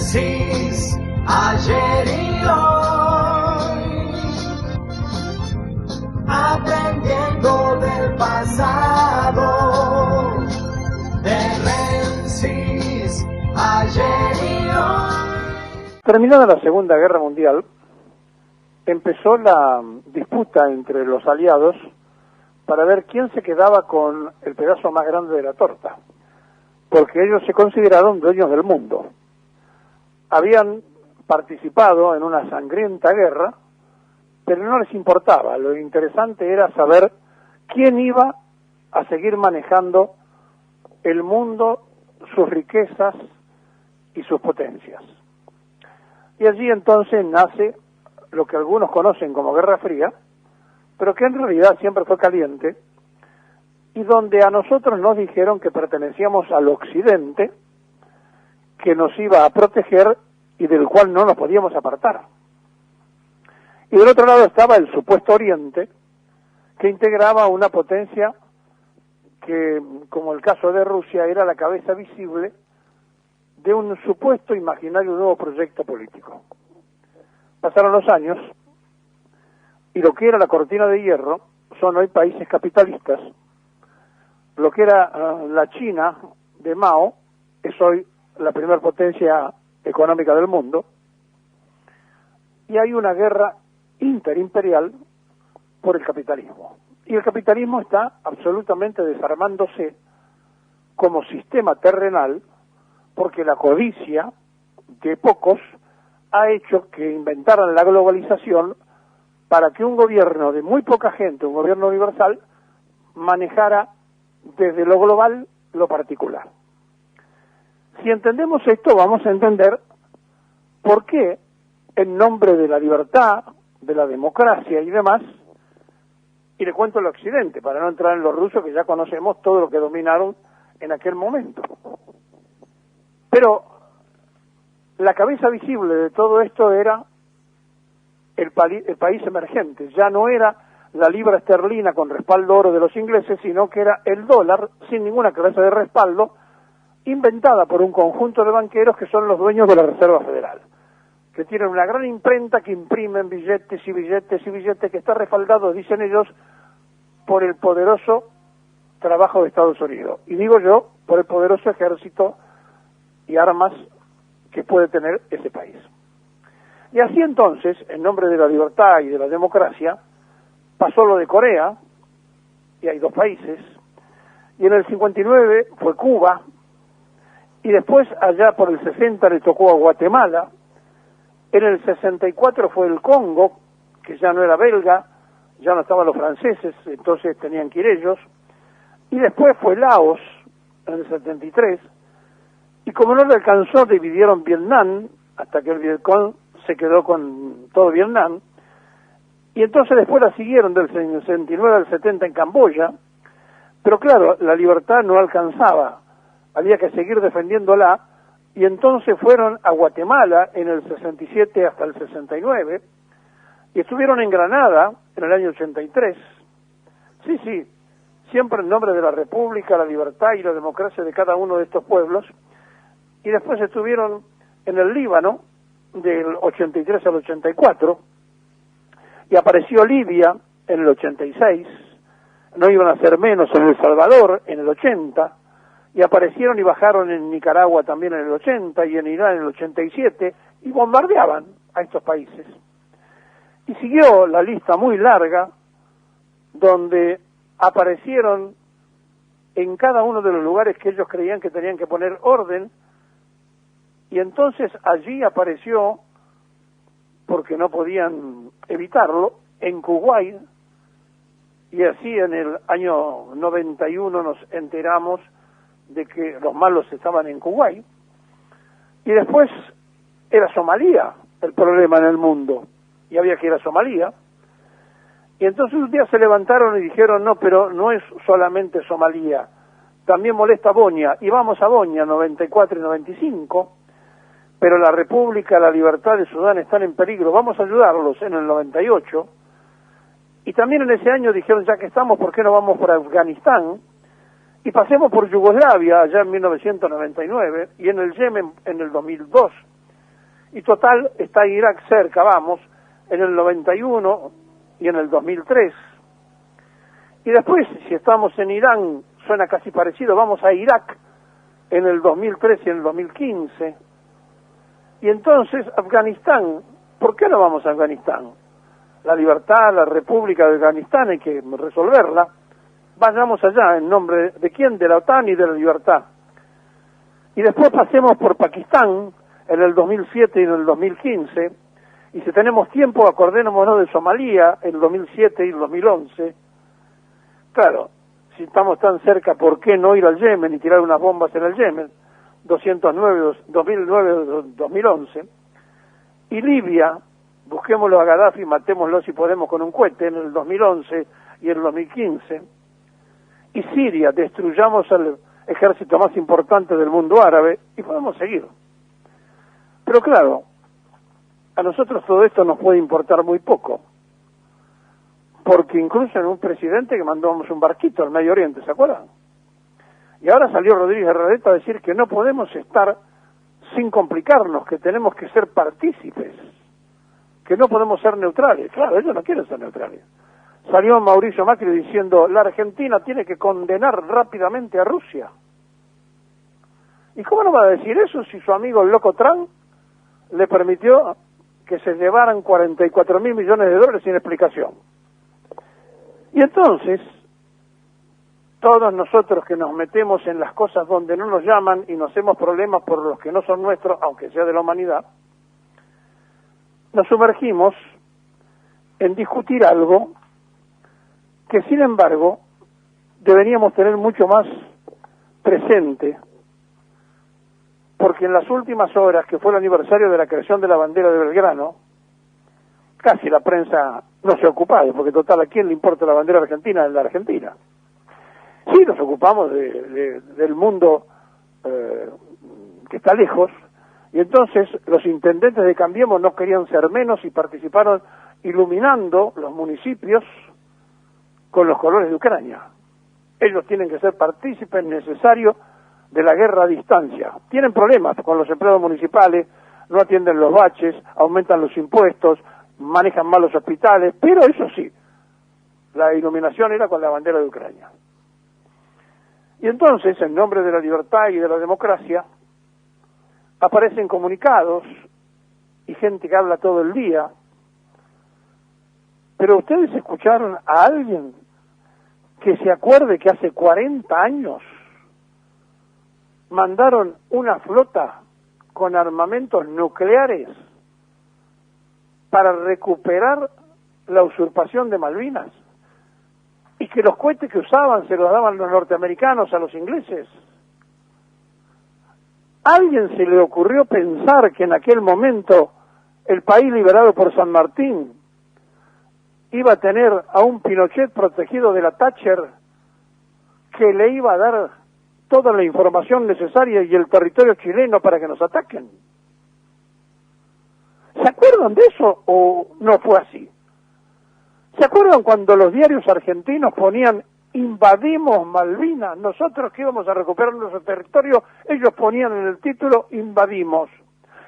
Menzies, ayer y hoy, aprendiendo del pasado. De Menzies, ayer y hoy. Terminada la Segunda Guerra Mundial, empezó la disputa entre los aliados para ver quién se quedaba con el pedazo más grande de la torta, porque ellos se consideraron dueños del mundo. Habían participado en una sangrienta guerra, pero no les importaba. Lo interesante era saber quién iba a seguir manejando el mundo, sus riquezas y sus potencias. Y allí entonces nace lo que algunos conocen como Guerra Fría, pero que en realidad siempre fue caliente, y donde a nosotros nos dijeron que pertenecíamos al Occidente, que nos iba a proteger y del cual no nos podíamos apartar. Y del otro lado estaba el supuesto Oriente, que integraba una potencia que, como el caso de Rusia, era la cabeza visible de un supuesto imaginario nuevo proyecto político. Pasaron los años, y lo que era la cortina de hierro son hoy países capitalistas. Lo que era la China de Mao es hoy la primera potencia económica del mundo, y hay una guerra interimperial por el capitalismo. Y el capitalismo está absolutamente desarmándose como sistema terrenal, porque la codicia de pocos ha hecho que inventaran la globalización para que un gobierno de muy poca gente, un gobierno universal, manejara desde lo global lo particular. Si entendemos esto, vamos a entender por qué, en nombre de la libertad, de la democracia y demás, y le cuento el Occidente, para no entrar en los rusos, que ya conocemos todo lo que dominaron en aquel momento. Pero la cabeza visible de todo esto era el país emergente. Ya no era la libra esterlina con respaldo oro de los ingleses, sino que era el dólar sin ninguna clase de respaldo, inventada por un conjunto de banqueros que son los dueños de la Reserva Federal, que tienen una gran imprenta que imprimen billetes y billetes y billetes, que está respaldado, dicen ellos, por el poderoso trabajo de Estados Unidos. Y digo yo, por el poderoso ejército y armas que puede tener ese país. Y así entonces, en nombre de la libertad y de la democracia, pasó lo de Corea, y hay dos países, y en el 59 fue Cuba, y después allá por el 60 le tocó a Guatemala, en el 64 fue el Congo, que ya no era belga, ya no estaban los franceses, entonces tenían que ir ellos, y después fue Laos, en el 73, y como no le alcanzó, dividieron Vietnam, hasta que el Vietcong se quedó con todo Vietnam, y entonces después la siguieron del 69 al 70 en Camboya, pero claro, la libertad no alcanzaba, había que seguir defendiéndola, y entonces fueron a Guatemala en el 67 hasta el 69, y estuvieron en Granada en el año 83, sí, siempre en nombre de la República, la libertad y la democracia de cada uno de estos pueblos, y después estuvieron en el Líbano del 83 al 84, y apareció Libia en el 86, no iban a ser menos en El Salvador en el 80, y aparecieron y bajaron en Nicaragua también en el 80, y en Irán en el 87, y bombardeaban a estos países. Y siguió la lista muy larga, donde aparecieron en cada uno de los lugares que ellos creían que tenían que poner orden, y entonces allí apareció, porque no podían evitarlo, en Kuwait, y así en el año 91 nos enteramos de que los malos estaban en Kuwait, y después era Somalia el problema en el mundo, y había que ir a Somalia, y entonces un día se levantaron y dijeron, no, pero no es solamente Somalia, también molesta Boña, y vamos a Boña, 94 y 95, pero la República, la libertad de Sudán están en peligro, vamos a ayudarlos en el 98, y también en ese año dijeron, ya que estamos, ¿por qué no vamos por Afganistán? Y pasemos por Yugoslavia, allá en 1999, y en el Yemen en el 2002, Y total, está Irak cerca, vamos, en el 91 y en el 2003. Y después, si estamos en Irán, suena casi parecido, vamos a Irak en el 2013 y en el 2015. Y entonces, Afganistán, ¿por qué no vamos a Afganistán? La libertad, la República de Afganistán, hay que resolverla. Vayamos allá, ¿en nombre de quién? De la OTAN y de la libertad. Y después pasemos por Pakistán en el 2007 y en el 2015. Y si tenemos tiempo, acordémonos de Somalia en el 2007 y el 2011. Claro, si estamos tan cerca, ¿por qué no ir al Yemen y tirar unas bombas en el Yemen? 2009-2011. Y Libia, busquémoslo a Gaddafi, matémoslo si podemos con un cohete en el 2011 y en el 2015. Y Siria, destruyamos al ejército más importante del mundo árabe y podemos seguir. Pero claro, a nosotros todo esto nos puede importar muy poco, porque incluso en un presidente que mandamos un barquito al Medio Oriente, ¿se acuerdan? Y ahora salió Rodríguez Larreta a decir que no podemos estar sin complicarnos, que tenemos que ser partícipes, que no podemos ser neutrales. Claro, ellos no quieren ser neutrales. Salió Mauricio Macri diciendo, la Argentina tiene que condenar rápidamente a Rusia. ¿Y cómo no va a decir eso si su amigo el loco Trump le permitió que se llevaran 44.000 millones de dólares sin explicación? Y entonces, todos nosotros que nos metemos en las cosas donde no nos llaman y nos hacemos problemas por los que no son nuestros, aunque sea de la humanidad, nos sumergimos en discutir algo que, sin embargo, deberíamos tener mucho más presente, porque en las últimas horas, que fue el aniversario de la creación de la bandera de Belgrano, casi la prensa no se ha ocupado, porque total, ¿a quién le importa la bandera argentina en la Argentina? Sí, nos ocupamos del mundo que está lejos, y entonces los intendentes de Cambiemos no querían ser menos y participaron iluminando los municipios con los colores de Ucrania. Ellos tienen que ser partícipes necesarios de la guerra a distancia. Tienen problemas con los empleados municipales, no atienden los baches, aumentan los impuestos, manejan mal los hospitales, pero eso sí, la iluminación era con la bandera de Ucrania. Y entonces, en nombre de la libertad y de la democracia, aparecen comunicados y gente que habla todo el día. Pero ustedes escucharon a alguien que se acuerde que hace 40 años mandaron una flota con armamentos nucleares para recuperar la usurpación de Malvinas, y que los cohetes que usaban se los daban los norteamericanos a los ingleses. ¿A alguien se le ocurrió pensar que en aquel momento el país liberado por San Martín iba a tener a un Pinochet protegido de la Thatcher que le iba a dar toda la información necesaria y el territorio chileno para que nos ataquen? ¿Se acuerdan de eso o no fue así? ¿Se acuerdan cuando los diarios argentinos ponían invadimos Malvinas, nosotros que íbamos a recuperar nuestro territorio, ellos ponían en el título invadimos?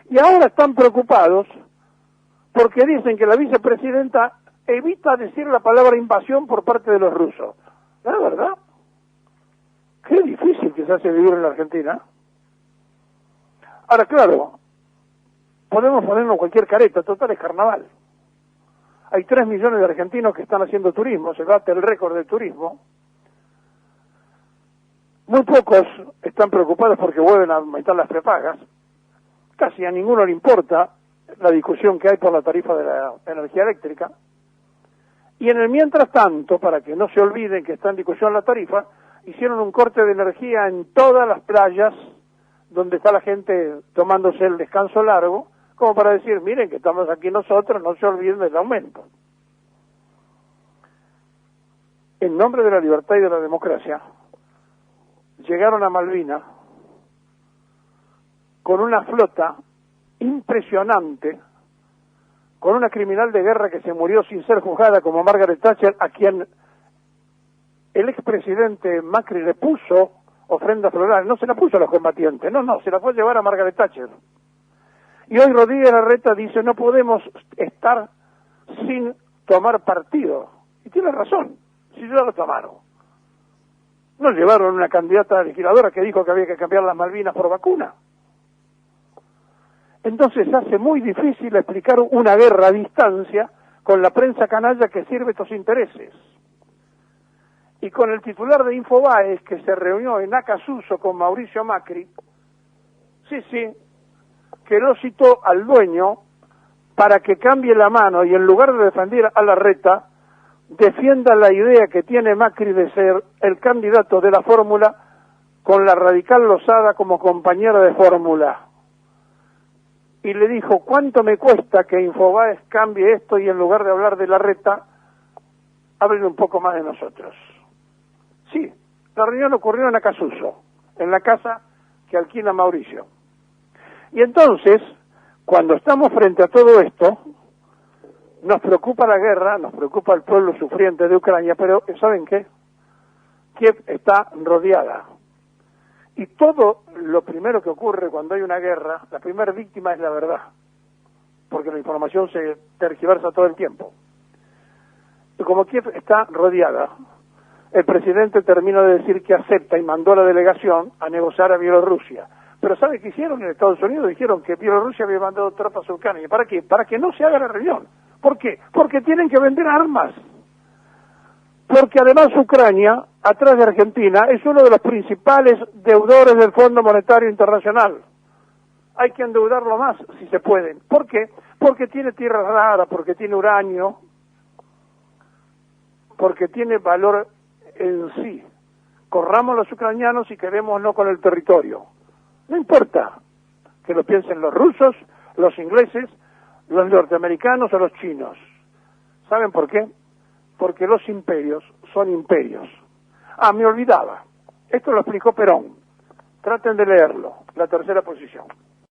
Y ahora están preocupados porque dicen que la vicepresidenta evita decir la palabra invasión por parte de los rusos. ¿Es verdad? Qué difícil que se hace vivir en la Argentina. Ahora, claro, podemos ponernos cualquier careta, total es carnaval. Hay 3 millones de argentinos que están haciendo turismo, se bate el récord del turismo. Muy pocos están preocupados porque vuelven a aumentar las prepagas. Casi a ninguno le importa la discusión que hay por la tarifa de la energía eléctrica. Y en el mientras tanto, para que no se olviden que está en discusión la tarifa, hicieron un corte de energía en todas las playas donde está la gente tomándose el descanso largo, como para decir, miren que estamos aquí nosotros, no se olviden del aumento. En nombre de la libertad y de la democracia, llegaron a Malvinas con una flota impresionante, con una criminal de guerra que se murió sin ser juzgada como Margaret Thatcher, a quien el expresidente Macri le puso ofrenda floral. No se la puso a los combatientes, no, se la fue a llevar a Margaret Thatcher. Y hoy Rodríguez Larreta dice, no podemos estar sin tomar partido. Y tiene razón, si ya lo tomaron. No llevaron una candidata legisladora que dijo que había que cambiar las Malvinas por vacuna. Entonces hace muy difícil explicar una guerra a distancia con la prensa canalla que sirve estos intereses. Y con el titular de Infobae, que se reunió en Acasuso con Mauricio Macri, sí, que lo citó al dueño para que cambie la mano y en lugar de defender a Larreta, defienda la idea que tiene Macri de ser el candidato de la fórmula con la radical Lozada como compañera de fórmula. Y le dijo, ¿cuánto me cuesta que Infobae cambie esto y en lugar de hablar de Larreta, hablen un poco más de nosotros? Sí, la reunión ocurrió en Acasuso, en la casa que alquila Mauricio. Y entonces, cuando estamos frente a todo esto, nos preocupa la guerra, nos preocupa el pueblo sufriente de Ucrania, pero ¿saben qué? Kiev está rodeada. Y todo lo primero que ocurre cuando hay una guerra, la primera víctima es la verdad, porque la información se tergiversa todo el tiempo. Y como Kiev está rodeada, el presidente terminó de decir que acepta y mandó a la delegación a negociar a Bielorrusia. Pero ¿sabe qué hicieron en Estados Unidos? Dijeron que Bielorrusia había mandado tropas a Ucrania. ¿Para qué? Para que no se haga la reunión. ¿Por qué? Porque tienen que vender armas. Porque además Ucrania, atrás de Argentina, es uno de los principales deudores del Fondo Monetario Internacional. Hay que endeudarlo más, si se puede. ¿Por qué? Porque tiene tierras raras, porque tiene uranio, porque tiene valor en sí. Corramos los ucranianos y quedémonos con el territorio. No importa que lo piensen los rusos, los ingleses, los norteamericanos o los chinos. ¿Saben por qué? Porque los imperios son imperios. Ah, me olvidaba. Esto lo explicó Perón. Traten de leerlo, la tercera posición.